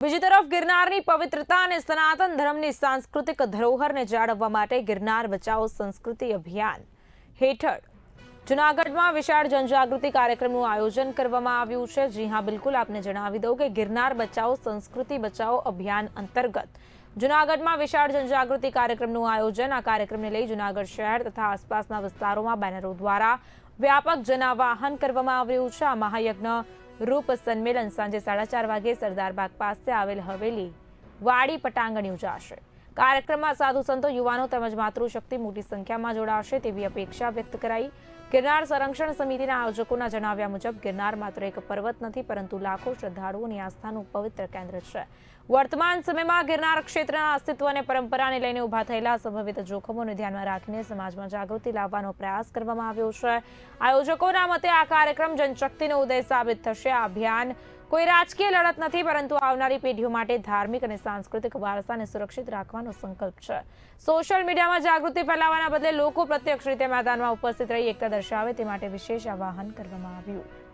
બીજી તરફ ગિરનારની પવિત્રતા અને સનાતન ધર્મની સાંસ્કૃતિક ધરોહરને જાળવવા માટે ગિરનાર બચાવો સંસ્કૃતિ અભિયાન હેઠળ જૂનાગઢમાં વિશાળ જનજાગૃતિ કાર્યક્રમનું આયોજન કરવામાં આવ્યું છે। જી હા, બિલકુલ આપને જણાવી દઉં કે ગિરનાર બચાવો સંસ્કૃતિ બચાવો અભિયાન અંતર્ગત જૂનાગઢમાં વિશાળ જનજાગૃતિ કાર્યક્રમનું આયોજન। આ કાર્યક્રમને લઈ જૂનાગઢ શહેર તથા આસપાસના વિસ્તારોમાં બેનરો દ્વારા વ્યાપક જનાવાહન કરવામાં આવ્યું છે। આ મહાયજ્ઞ રૂપ સંમેલન સાંજે 4:30 વાગે સરદાર બાગ પાસે આવેલ હવેલી વાડી પટાંગણ યોજાશે। કાર્યક્રમમાં સાધુ સંતો, યુવાનો તેમજ માતૃશક્તિ મોટી સંખ્યામાં જોડાશે તેવી અપેક્ષા વ્યક્ત કરાઈ। ગિરનાર સંરક્ષણ સમિતિના આયોજકોના જણાવ્યા મુજબ ગિરનાર માત્ર એક પર્વત નથી, પરંતુ લાખો શ્રદ્ધાળુઓની આસ્થાનું પવિત્ર કેન્દ્ર છે। વર્તમાન સમયમાં ગિરનાર ક્ષેત્રના અસ્તિત્વ અને પરંપરાને લઈને ઊભા થયેલા સંભવિત જોખમોને ધ્યાનમાં રાખીને સમાજમાં જાગૃતિ લાવવાનો પ્રયાસ કરવામાં આવ્યો છે। આયોજકોના મતે આ કાર્યક્રમ જનશક્તિનો ઉદય સાબિત થશે। આ અભિયાન કોઈ રાજકીય લડત નથી, પરંતુ આવનારી પેઢીઓ માટે ધાર્મિક અને સાંસ્કૃતિક વારસાને સુરક્ષિત રાખવાનો સંકલ્પ છે। સોશિયલ મીડિયામાં જાગૃતિ ફેલાવવાના બદલે લોકો પ્રત્યક્ષ રીતે મેદાનમાં ઉપસ્થિત રહી એકતા દર્શાવે તે માટે વિશેષ આહ્વાન કરવામાં આવ્યું।